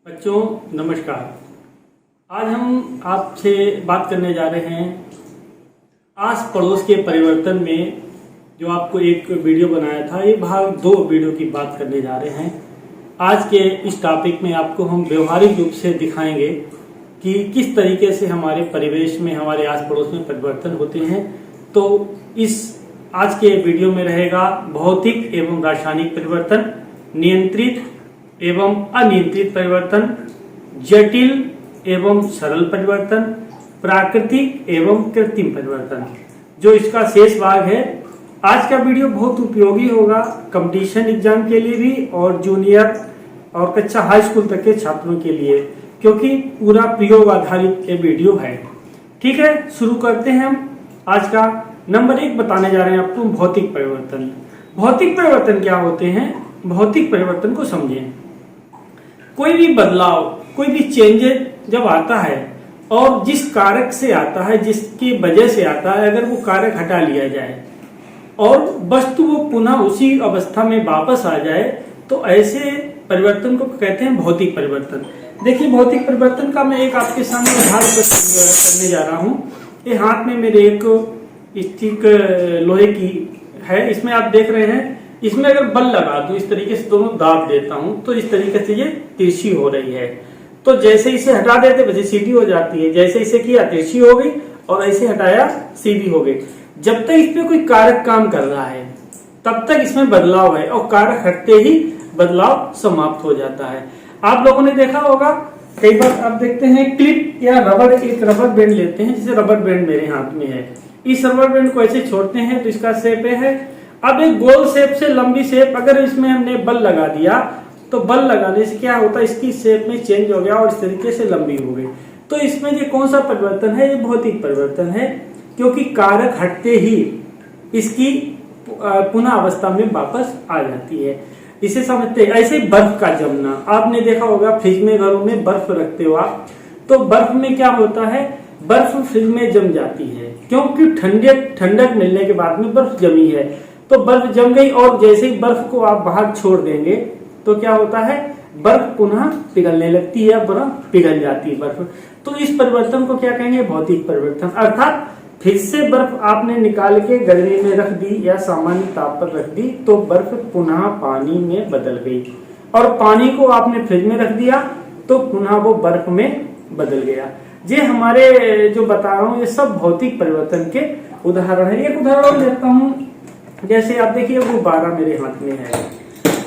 बच्चों नमस्कार। आज हम आपसे बात करने जा रहे हैं आस पड़ोस के परिवर्तन में। जो आपको एक वीडियो बनाया था, ये भाग 2 वीडियो की बात करने जा रहे हैं। आज के इस टॉपिक में आपको हम व्यवहारिक रूप से दिखाएंगे कि किस तरीके से हमारे परिवेश में, हमारे आस पड़ोस में परिवर्तन होते हैं। तो इस आज के वीडियो में रहेगा भौतिक एवं रासायनिक परिवर्तन, नियंत्रित एवं अनियंत्रित परिवर्तन, जटिल एवं सरल परिवर्तन, प्राकृतिक एवं कृत्रिम परिवर्तन, जो इसका शेष भाग है। आज का वीडियो बहुत उपयोगी होगा कंपटीशन एग्जाम के लिए भी और जूनियर और कक्षा हाई स्कूल तक के छात्रों के लिए, क्योंकि पूरा प्रयोग आधारित ये वीडियो है। ठीक है, शुरू करते हैं हम। आज का नंबर 1 बताने जा रहे हैं आपको भौतिक परिवर्तन। भौतिक परिवर्तन क्या होते हैं? भौतिक परिवर्तन को समझें। कोई भी बदलाव, कोई भी चेंजेस जब आता है और जिस कारक से आता है, जिसकी वजह से आता है, अगर वो कारक हटा लिया जाए और वस्तु वो पुनः उसी अवस्था में वापस आ जाए, तो ऐसे परिवर्तन को कहते हैं भौतिक परिवर्तन। देखिए, भौतिक परिवर्तन का मैं एक आपके सामने उदाहरण करने जा रहा हूँ। ये हाथ में मेरे एक स्टिक लोहे की है, इसमें आप देख रहे हैं। इसमें अगर बल लगा दूं, इस तरीके से दोनों दाब देता हूं, तो इस तरीके से ये तिरछी हो रही है। तो जैसे इसे हटा देते वैसे सीधी हो जाती है। जैसे इसे किया तिरछी हो गई और ऐसे हटाया सीधी हो गई। जब तक इसमें कोई कारक काम कर रहा है तब तक इसमें बदलाव है, और कारक हटते ही बदलाव समाप्त हो जाता है। आप लोगों ने देखा होगा, कई बार आप देखते हैं क्लिप या रबर, एक रबर बैंड लेते हैं। जैसे रबर बैंड मेरे हाथ में है, इस रबर बैंड को ऐसे छोड़ते हैं तो इसका शेप है। अब एक गोल शेप से लंबी शेप, अगर इसमें हमने बल लगा दिया तो बल लगाने से क्या होता है, इसकी शेप में चेंज हो गया और इस तरीके से लंबी हो गई। तो इसमें ये कौन सा परिवर्तन है? ये भौतिक परिवर्तन है, क्योंकि कारक हटते ही इसकी पुनः अवस्था में वापस आ जाती है। इसे समझते हैं। ऐसे ही बर्फ का जमना, आपने देखा होगा फ्रिज में, घरों में बर्फ रखते हो आप, तो बर्फ में क्या होता है, बर्फ फ्रिज में जम जाती है, क्योंकि ठंडक मिलने के बाद में बर्फ जमी है। तो बर्फ जम गई और जैसे ही बर्फ को आप बाहर छोड़ देंगे तो क्या होता है, बर्फ पुनः पिघलने लगती है, बर्फ पिघल जाती है बर्फ। तो इस परिवर्तन को क्या कहेंगे? भौतिक परिवर्तन। अर्थात फिर से बर्फ आपने निकाल के गर्मी में रख दी या सामान्य ताप पर रख दी तो बर्फ पुनः पानी में बदल गई, और पानी को आपने फ्रिज में रख दिया तो पुनः वो बर्फ में बदल गया। ये हमारे जो बता रहा हूँ ये सब भौतिक परिवर्तन के उदाहरण है। एक उदाहरण देता हूँ। जैसे आप देखिए, गुब्बारा मेरे हाथ में है।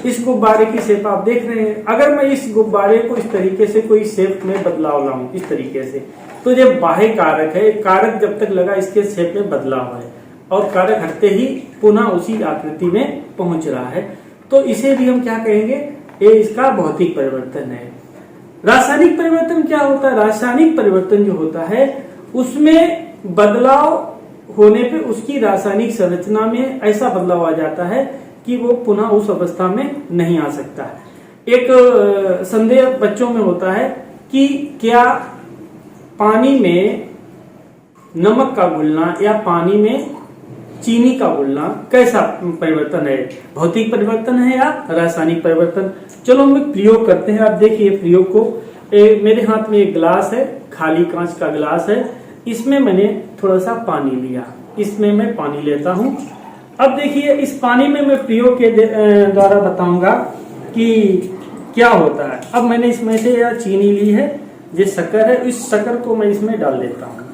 इस गुब्बारे की शेप आप देख रहे हैं। अगर मैं इस गुब्बारे को इस तरीके से कोई शेप में बदलाव लाऊं, इस तरीके से, तो ये बाह्य कारक है। कारक जब तक लगा इसके शेप में बदलाव है, और कारक हटते ही पुनः उसी आकृति में पहुंच रहा है। तो इसे भी हम क्या कहेंगे? ये इसका भौतिक परिवर्तन है। रासायनिक परिवर्तन क्या होता है? रासायनिक परिवर्तन जो होता है उसमें बदलाव होने पे उसकी रासायनिक संरचना में ऐसा बदलाव आ जाता है कि वो पुनः उस अवस्था में नहीं आ सकता। एक संदेह बच्चों में होता है कि क्या पानी में नमक का घुलना या पानी में चीनी का घुलना कैसा परिवर्तन है? भौतिक परिवर्तन है या रासायनिक परिवर्तन? चलो हम एक प्रयोग करते हैं। आप देखिए प्रयोग को। मेरे हाथ में एक गिलास है, खाली कांच का गिलास है। इसमें मैंने थोड़ा सा पानी लिया, इसमें मैं पानी लेता हूं। अब देखिए, इस पानी में मैं प्रयोग के द्वारा बताऊंगा कि क्या होता है। अब मैंने इसमें से यह चीनी ली है, ये शक्कर है, इस शक्कर को मैं इसमें डाल देता हूं।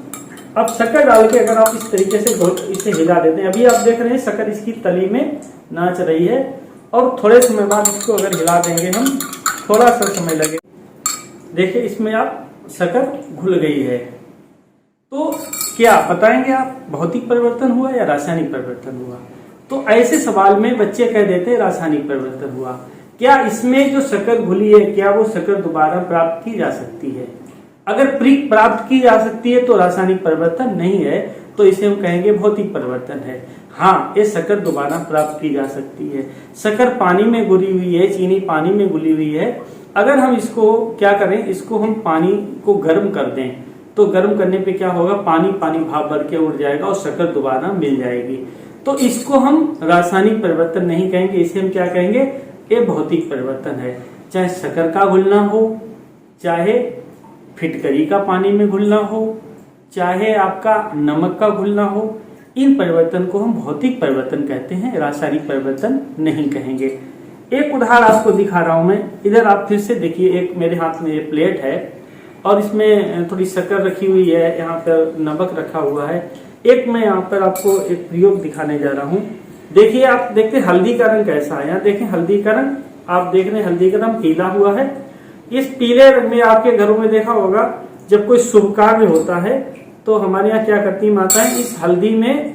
अब शक्कर डाल के अगर आप इस तरीके से इसे हिला देते हैं, अभी आप देख रहे हैं शक्कर इसकी तली में नाच रही है, और थोड़े समय बाद इसको अगर हिला देंगे हम, थोड़ा सा समय लगे, देखिए इसमें आप शक्कर घुल गई है। तो क्या बताएंगे आप, भौतिक परिवर्तन हुआ या रासायनिक परिवर्तन हुआ? तो ऐसे सवाल में बच्चे कह देते हैं रासायनिक परिवर्तन हुआ। क्या इसमें जो शक्कर घुली है, क्या वो शक्कर दोबारा प्राप्त की जा सकती है? अगर प्राप्त की जा सकती है तो रासायनिक परिवर्तन नहीं है, तो इसे हम कहेंगे भौतिक परिवर्तन है। हाँ, ये शक्कर दोबारा प्राप्त की जा सकती है। शक्कर पानी में घुली हुई है, चीनी पानी में घुली हुई है। अगर हम इसको क्या करें, इसको हम पानी को गर्म कर दें तो गर्म करने पे क्या होगा, पानी पानी भाप भर के उड़ जाएगा और शक्कर दोबारा मिल जाएगी। तो इसको हम रासायनिक परिवर्तन नहीं कहेंगे, इसे हम क्या कहेंगे? ये भौतिक परिवर्तन है। चाहे शक्कर का घुलना हो चाहे फिटकरी का पानी में घुलना हो, चाहे आपका नमक का घुलना हो, इन परिवर्तन को हम भौतिक परिवर्तन कहते हैं, रासायनिक परिवर्तन नहीं कहेंगे। एक उदाहरण आपको दिखा रहा हूं मैं। इधर आप फिर से देखिए, एक मेरे हाथ में ये प्लेट है और इसमें थोड़ी शक्कर रखी हुई है, यहाँ पर नमक रखा हुआ है। एक मैं यहाँ पर आपको एक प्रयोग दिखाने जा रहा हूँ। देखिए, आप देखते हैं हल्दी का रंग कैसा है। यहाँ देखें हल्दी का रंग, आप देख रहे हैं हल्दी का रंग पीला हुआ है। इस पीले रंग में आपके घरों में देखा होगा, जब कोई शुभ कार्य होता है तो हमारे यहाँ क्या करती माताएं, इस हल्दी में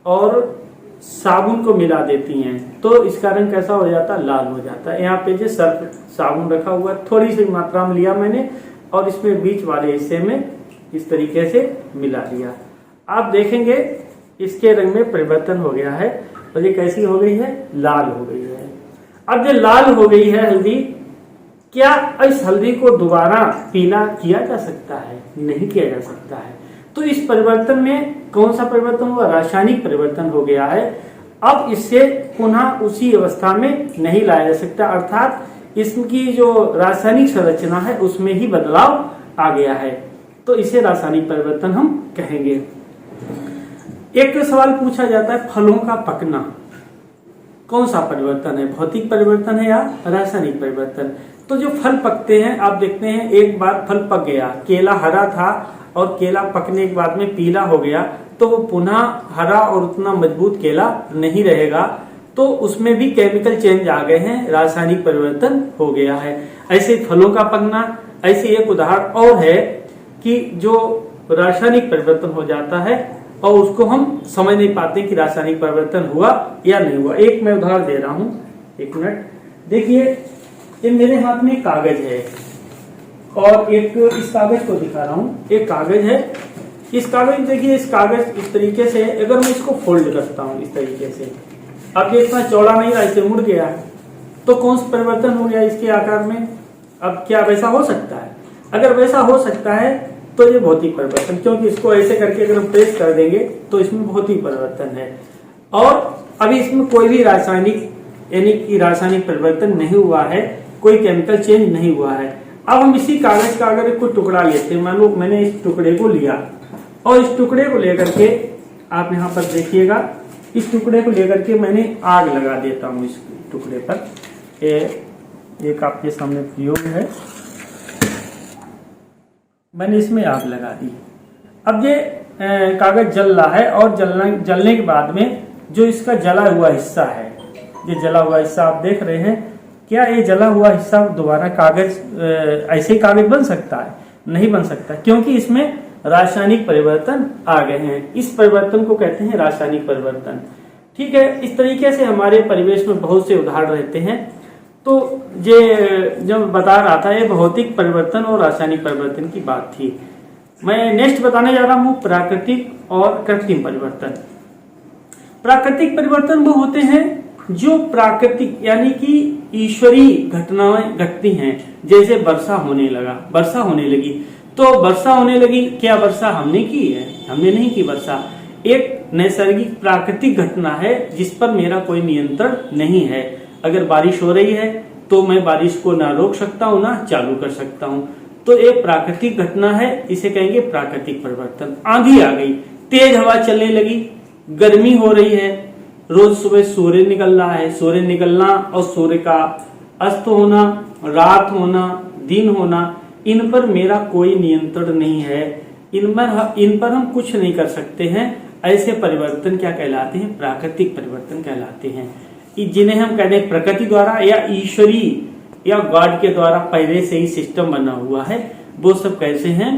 और साबुन को मिला देती हैं, तो इसका रंग कैसा हो जाता है, लाल हो जाता है। यहाँ पे जो सर्फ साबुन रखा हुआ है, थोड़ी सी मात्रा में लिया मैंने और इसमें बीच वाले हिस्से में इस तरीके से मिला दिया। आप देखेंगे इसके रंग में परिवर्तन हो गया है और ये कैसी हो गई है, लाल हो गई है। अब जो लाल हो गई है हल्दी, क्या इस हल्दी को दोबारा पीला किया जा सकता है? नहीं किया जा सकता है। तो इस परिवर्तन में कौन सा परिवर्तन हुआ, रासायनिक परिवर्तन हो गया है। अब इससे पुनः उसी अवस्था में नहीं लाया जा सकता, अर्थात इसकी जो रासायनिक संरचना है उसमें ही बदलाव आ गया है, तो इसे रासायनिक परिवर्तन हम कहेंगे। एक सवाल पूछा जाता है, फलों का पकना कौन सा परिवर्तन है, भौतिक परिवर्तन है या रासायनिक परिवर्तन? तो जो फल पकते हैं, आप देखते हैं एक बार फल पक गया, केला हरा था और केला पकने के बाद में पीला हो गया, तो वो पुनः हरा और उतना मजबूत केला नहीं रहेगा, तो उसमें भी केमिकल चेंज आ गए हैं, रासायनिक परिवर्तन हो गया है। ऐसे फलों का पकना, ऐसे एक उदाहरण और है कि जो रासायनिक परिवर्तन हो जाता है और उसको हम समझ नहीं पाते कि रासायनिक परिवर्तन हुआ या नहीं हुआ। एक मैं उदाहरण दे रहा हूं, एक मिनट देखिए। ये मेरे हाथ में कागज है और एक इस कागज को दिखा रहा हूँ। एक कागज है, इस कागज देखिए, इस कागज इस तरीके से अगर मैं इसको फोल्ड करता हूँ इस तरीके से, अब ये इतना चौड़ा नहीं रहा, इसे मुड़ गया है, तो कौन सा परिवर्तन हो गया इसके आकार में? अब क्या वैसा हो सकता है? अगर वैसा हो सकता है तो ये भौतिक परिवर्तन, क्योंकि इसको ऐसे करके अगर हम प्रेस कर देंगे तो इसमें भौतिक परिवर्तन है। और अभी इसमें कोई भी रासायनिक यानी कि रासायनिक परिवर्तन नहीं हुआ है, कोई केमिकल चेंज नहीं हुआ है। अब हम इसी कागज का अगर कोई टुकड़ा लेते हैं, मान लो मैंने इस टुकड़े को लिया और इस टुकड़े को लेकर के आप यहाँ पर देखिएगा, इस टुकड़े को लेकर के मैंने आग लगा देता हूँ इस टुकड़े पर। एक आपके सामने प्रयोग है, मैंने इसमें आग लगा दी। अब ये कागज जल रहा है और जलने के बाद में जो इसका जला हुआ हिस्सा है, ये जला हुआ हिस्सा आप देख रहे हैं, क्या ये जला हुआ हिस्सा दोबारा कागज ऐसे कागज बन सकता है? नहीं बन सकता, क्योंकि इसमें रासायनिक परिवर्तन आ गए हैं। इस परिवर्तन को कहते हैं रासायनिक परिवर्तन। ठीक है, इस तरीके से हमारे परिवेश में बहुत से उदाहरण रहते हैं। तो ये जब बता रहा था, ये भौतिक परिवर्तन और रासायनिक परिवर्तन की बात थी। मैं नेक्स्ट बताने जा रहा हूँ प्राकृतिक और कृत्रिम परिवर्तन। प्राकृतिक परिवर्तन वो होते हैं जो प्राकृतिक यानी कि ईश्वरीय घटनाएं घटती हैं। जैसे वर्षा होने लगी, तो वर्षा होने लगी, क्या वर्षा हमने की है? हमने नहीं की वर्षा। एक नैसर्गिक प्राकृतिक घटना है जिस पर मेरा कोई नियंत्रण नहीं है। अगर बारिश हो रही है तो मैं बारिश को ना रोक सकता हूँ ना चालू कर सकता हूँ, तो एक प्राकृतिक घटना है, इसे कहेंगे प्राकृतिक परिवर्तन। आंधी आ गई, तेज हवा चलने लगी, गर्मी हो रही है, रोज सुबह सूर्य निकल रहा है, सूर्य निकलना और सूर्य का अस्त होना, रात होना, दिन होना, इन पर मेरा कोई नियंत्रण नहीं है, इन पर हम कुछ नहीं कर सकते हैं। ऐसे परिवर्तन क्या कहलाते हैं? प्राकृतिक परिवर्तन कहलाते हैं, जिन्हें हम कहते हैं प्रकृति द्वारा या ईश्वरीय या गॉड के द्वारा पहले से ही सिस्टम बना हुआ है, वो सब कैसे हैं?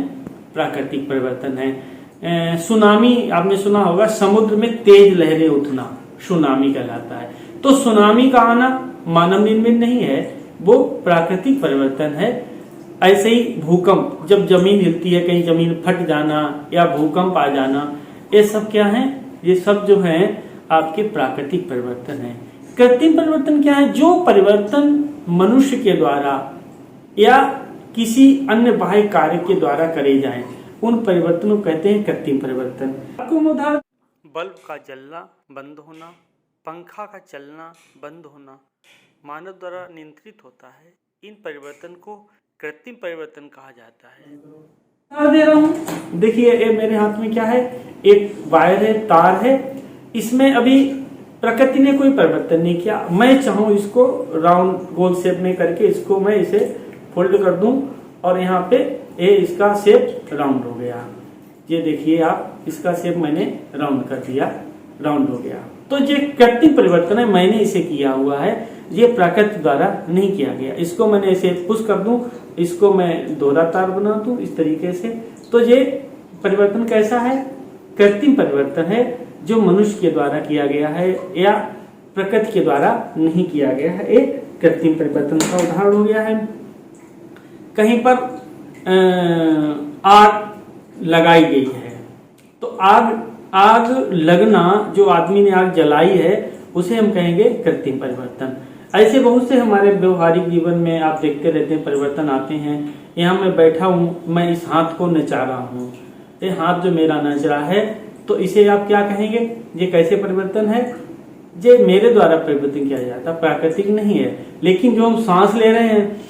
प्राकृतिक परिवर्तन है। सुनामी आपने सुना होगा, समुद्र में तेज लहरें उठना सुनामी कहलाता है। तो सुनामी का आना मानव निर्मित नहीं है, वो प्राकृतिक परिवर्तन है। ऐसे ही भूकंप, जब जमीन हिलती है, कहीं जमीन फट जाना या भूकंप आ जाना, ये सब क्या है? ये सब जो है आपके प्राकृतिक परिवर्तन है। कृत्रिम परिवर्तन क्या है? जो परिवर्तन मनुष्य के द्वारा या किसी अन्य बाह्य कार्य के द्वारा करे जाएं, उन परिवर्तनों को कहते हैं कृत्रिम परिवर्तन। आपको उदाहरण, बल्ब का जलना बंद होना, पंखा का चलना बंद होना मानव द्वारा नियंत्रित होता है। इन परिवर्तन को कृत्रिम परिवर्तन कहा जाता है। दे रहा हूं, देखिए ये मेरे हाथ में क्या है, एक वायर है, तार है, इसमें अभी प्रकृति ने कोई परिवर्तन नहीं किया। मैं चाहूं इसको राउंड गोल शेप में करके इसको मैं इसे फोल्ड कर दूं और यहाँ पे ये इसका शेप राउंड हो गया। ये देखिए आप, इसका शेप मैंने राउंड कर दिया, राउंड हो गया। तो ये कृत्रिम परिवर्तन है, मैंने इसे किया हुआ है, ये प्रकृति द्वारा नहीं किया गया। इसको मैंने ऐसे पुश कर दूं, इसको मैं दोहरा तार बना दूं इस तरीके से, तो ये परिवर्तन कैसा है, कृत्रिम परिवर्तन है जो मनुष्य के द्वारा किया गया है या प्रकृति के द्वारा नहीं किया गया है। एक कृत्रिम परिवर्तन का उदाहरण हो गया है। कहीं पर आग लगाई गई है तो आग लगना, जो आदमी ने आग जलाई है उसे हम कहेंगे कृत्रिम परिवर्तन। ऐसे बहुत से हमारे व्यवहारिक जीवन में आप देखते रहते हैं परिवर्तन आते हैं। यहाँ मैं बैठा हूँ, मैं इस हाथ को नचा रहा हूँ, ये हाथ जो मेरा नच रहा है, तो इसे आप क्या कहेंगे, ये कैसे परिवर्तन है, ये मेरे द्वारा परिवर्तन किया जाता, प्राकृतिक नहीं है। लेकिन जो हम सांस ले रहे हैं,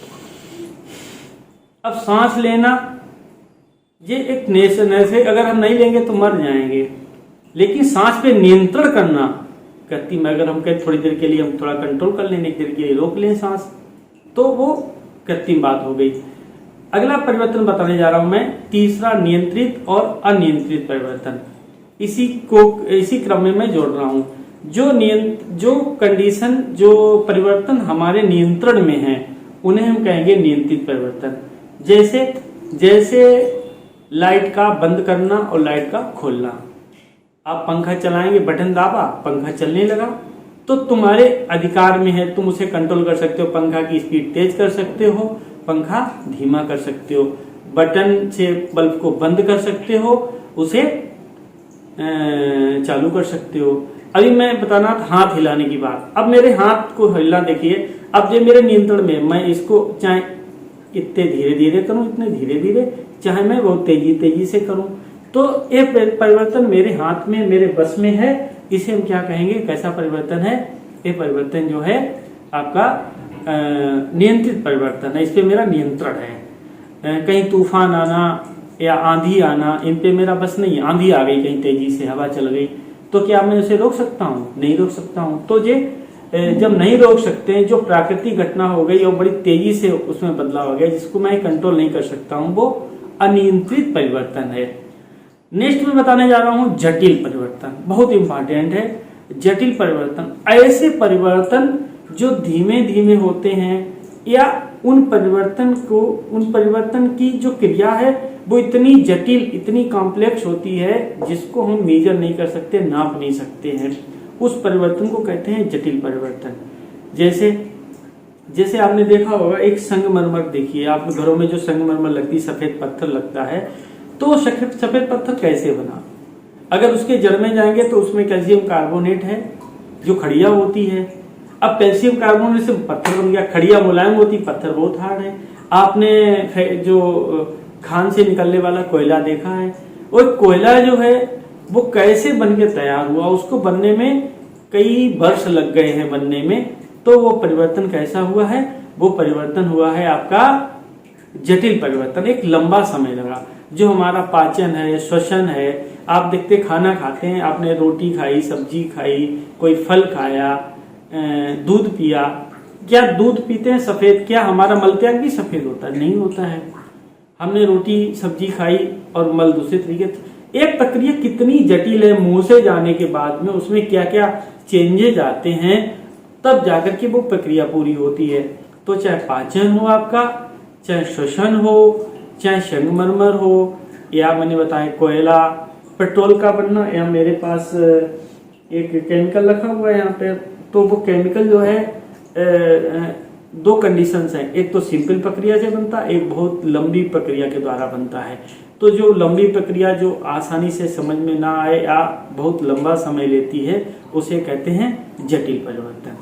अब सांस लेना ये एक नेचर है, अगर हम नहीं लेंगे तो मर जाएंगे, लेकिन सांस पे नियंत्रण करना कृत्रिम। अगर हम कहें थोड़ी देर के लिए हम थोड़ा कंट्रोल कर लें, एक देर के लिए रोक लें सांस, तो वो कृत्रिम बात हो गई। अगला परिवर्तन बताने जा रहा हूं मैं, तीसरा नियंत्रित और अनियंत्रित परिवर्तन। इसी क्रम में मैं जोड़ रहा हूं। जो कंडीशन, जो परिवर्तन हमारे नियंत्रण में है उन्हें हम कहेंगे नियंत्रित परिवर्तन। जैसे लाइट का बंद करना और लाइट का खोलना। आप पंखा चलाएंगे, बटन दाबा, पंखा चलने लगा, तो तुम्हारे अधिकार में है, तुम उसे कंट्रोल कर सकते हो। पंखा की स्पीड तेज कर सकते हो, पंखा धीमा कर सकते हो, बटन से बल्ब को बंद कर सकते हो, उसे चालू कर सकते हो। अभी मैं बताना था हाथ हिलाने की बात। अब मेरे हाथ को हिलना देखिए, अब ये मेरे नियंत्रण में, मैं इसको चाहे इतने धीरे धीरे करूं, इतने धीरे धीरे, चाहे मैं बहुत तेजी से करूं, तो ये परिवर्तन मेरे हाथ में, मेरे बस में है। इसे हम क्या कहेंगे, कैसा परिवर्तन है, ये परिवर्तन जो है आपका नियंत्रित परिवर्तन है, इस पे मेरा नियंत्रण है। कहीं तूफान आना या आंधी आना, इन पे मेरा बस नहीं है। आंधी आ गई, कहीं तेजी से हवा चल गई, तो क्या मैं उसे रोक सकता हूँ, नहीं रोक सकता हूँ। तो ये जब नहीं रोक सकते, जो प्राकृतिक घटना हो गई और बड़ी तेजी से उसमें बदलाव हो गया, जिसको मैं कंट्रोल नहीं कर सकता हूँ, वो अनियंत्रित परिवर्तन है। नेक्स्ट में बताने जा रहा हूं जटिल परिवर्तन, बहुत इंपॉर्टेंट है। जटिल परिवर्तन ऐसे परिवर्तन जो धीमे धीमे होते हैं, या उन परिवर्तन की जो क्रिया है वो इतनी जटिल, इतनी कॉम्प्लेक्स होती है जिसको हम मेजर नहीं कर सकते, नाप नहीं सकते हैं। उस परिवर्तन को कहते हैं जटिल परिवर्तन। जैसे आपने देखा होगा, एक संगमरमर देखिए, आप घरों में जो संगमरमर लगती, सफेद पत्थर लगता है, तो सफेद पत्थर कैसे बना? अगर उसके जड़ में जाएंगे तो उसमें कैल्शियम कार्बोनेट है जो खड़िया होती है। अब कैल्शियम कार्बोनेट से पत्थर बन गया, खड़िया मुलायम होती, पत्थर बहुत हार्ड है। आपने जो खान से निकलने वाला कोयला देखा है, वो कोयला जो है वो कैसे बन के तैयार हुआ, उसको बनने में कई वर्ष लग गए हैं बनने में। तो वो परिवर्तन कैसा हुआ है, वो परिवर्तन हुआ है आपका जटिल परिवर्तन, एक लंबा समय लगा। जो हमारा पाचन है, श्वसन है, आप देखते खाना खाते हैं, आपने रोटी खाई, सब्जी खाई, कोई फल खाया, दूध पिया, क्या दूध पीते हैं सफेद, क्या हमारा मलत्याग भी सफेद होता है? नहीं होता है। हमने रोटी सब्जी खाई और मल दूसरे तरीके, एक प्रक्रिया कितनी जटिल है, मुंह से जाने के बाद में उसमें क्या क्या चेंजेज आते हैं, तब जाकर के वो प्रक्रिया पूरी होती है। तो चाहे पाचन हो आपका, चाहे श्वसन हो, चाहे संगमरमर हो, या मैंने बताया कोयला, पेट्रोल का बनना, या मेरे पास एक केमिकल रखा हुआ है यहाँ पे, तो वो केमिकल जो है दो कंडीशंस हैं, एक तो सिंपल प्रक्रिया से बनता है, एक बहुत लंबी प्रक्रिया के द्वारा बनता है। तो जो लंबी प्रक्रिया जो आसानी से समझ में ना आए या बहुत लंबा समय लेती है, उसे कहते हैं जटिल परिवर्तन।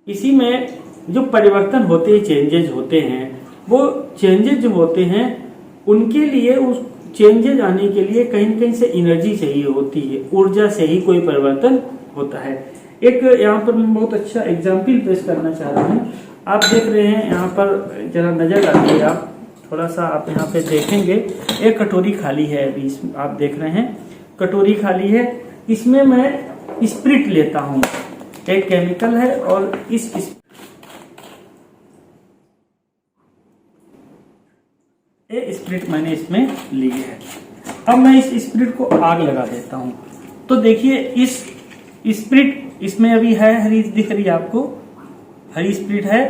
इसी में जो परिवर्तन होते हैं, चेंजेज होते हैं, वो चेंजेज जो होते हैं उनके लिए, उस चेंजेज आने के लिए कहीं न कहीं से एनर्जी चाहिए होती है, ऊर्जा से ही कोई परिवर्तन होता है। एक यहाँ पर मैं बहुत अच्छा एग्जाम्पल पेश करना चाह रहा हूँ। आप देख रहे हैं यहाँ पर, जरा नजर डालिए आप, थोड़ा सा आप यहाँ पे देखेंगे, एक कटोरी खाली है अभी, आप देख रहे हैं कटोरी खाली है। इसमें मैं स्प्रिट लेता हूँ, एक केमिकल है, और इस स्प्रिट मैंने इसमें ली है। अब मैं इस स्प्रिट को आग लगा देता हूँ। तो देखिए इस स्प्रिट इसमें अभी है, हरी दिख रही है आपको, हरी स्प्रिट है,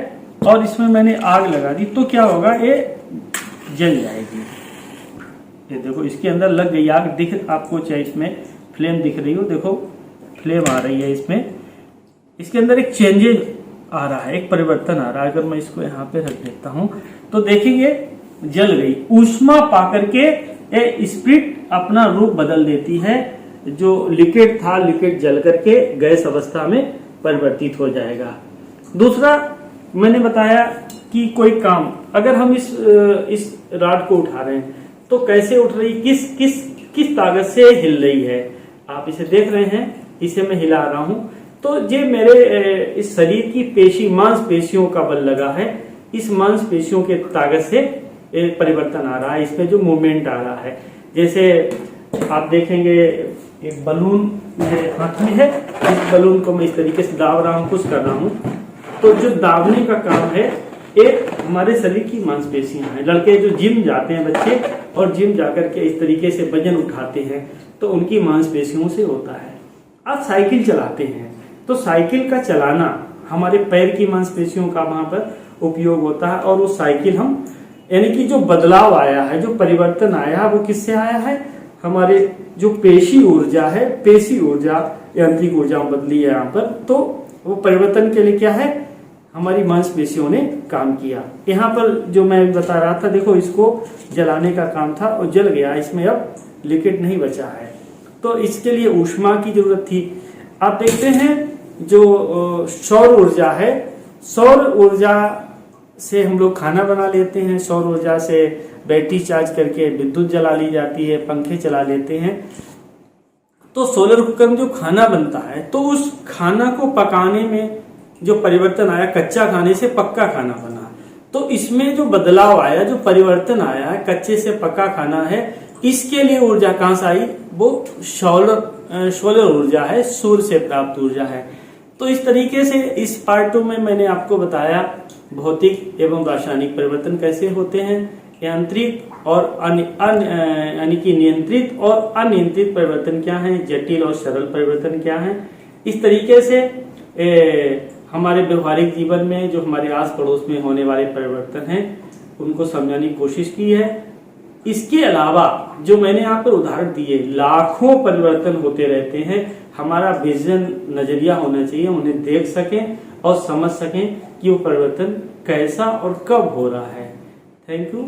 और इसमें मैंने आग लगा दी तो क्या होगा, ये जल जाएगी। ये देखो इसके अंदर लग गई आग, दिख आपको चाहे इसमें फ्लेम दिख रही हो, देखो फ्लेम आ रही है इसमें, इसके अंदर एक चेंजेज आ रहा है, एक परिवर्तन आ रहा है। अगर मैं इसको यहाँ पे रख देता हूँ तो देखिए जल गई, ऊष्मा पाकर के ये स्प्रिट अपना रूप बदल देती है, जो लिक्विड था लिक्विड जल करके गैस अवस्था में परिवर्तित हो जाएगा। दूसरा मैंने बताया कि कोई काम अगर हम इस रॉड को उठा रहे हैं तो कैसे उठ रही, किस ताकत से हिल रही है, आप इसे देख रहे हैं, इसे मैं हिला रहा हूं तो ये मेरे इस शरीर की पेशी मांसपेशियों का बल लगा है, इस मांसपेशियों के ताकत से एक परिवर्तन आ रहा है, इसमें जो मूवमेंट आ रहा है। जैसे आप देखेंगे एक बलून मेरे हाथ में है, इस बलून को मैं इस तरीके से दाब रहा हूँ, कुछ कर रहा हूँ, तो जो दाबने का काम है एक हमारे शरीर की मांसपेशियां हैं। लड़के जो जिम जाते हैं बच्चे, और जिम जाकर के इस तरीके से वजन उठाते हैं तो उनकी मांसपेशियों से होता है। आप साइकिल चलाते हैं तो साइकिल का चलाना हमारे पैर की मांसपेशियों का वहां पर उपयोग होता है, और वो साइकिल हम, यानी कि जो बदलाव आया है, जो परिवर्तन आया है, वो किससे आया है, हमारे जो पेशी ऊर्जा है, पेशी ऊर्जा, यांत्रिक ऊर्जा बदली है यहाँ पर, तो वो परिवर्तन के लिए क्या है, हमारी मांसपेशियों ने काम किया। यहाँ पर जो मैं बता रहा था, देखो इसको जलाने का काम था और जल गया, इसमें अब लिक्विड नहीं बचा है, तो इसके लिए ऊष्मा की जरूरत थी। आप देखते हैं जो सौर ऊर्जा है, सौर ऊर्जा से हम लोग खाना बना लेते हैं, सौर ऊर्जा से बैटरी चार्ज करके विद्युत जला ली जाती है, पंखे चला लेते हैं। तो सोलर कुकर में जो खाना बनता है, तो उस खाना को पकाने में जो परिवर्तन आया, कच्चा खाने से पक्का खाना बना, तो इसमें जो बदलाव आया, जो परिवर्तन आया है, कच्चे से पक्का खाना है, इसके लिए ऊर्जा कहां से आई, वो सोलर ऊर्जा है, सूर्य से प्राप्त ऊर्जा है। तो इस तरीके से इस पार्ट 2 में मैंने आपको बताया भौतिक एवं रासायनिक परिवर्तन कैसे होते हैं, यांत्रिक और यानी कि नियंत्रित और अनियंत्रित परिवर्तन क्या हैं, जटिल और सरल परिवर्तन क्या हैं। इस तरीके से हमारे व्यवहारिक जीवन में जो हमारे आस पड़ोस में होने वाले परिवर्तन हैं उनको समझाने की कोशिश की है। इसके अलावा जो मैंने यहाँ पर उदाहरण दिए, लाखों परिवर्तन होते रहते हैं, हमारा विजन, नजरिया होना चाहिए, उन्हें देख सकें और समझ सकें कि वो परिवर्तन कैसा और कब हो रहा है। Thank you.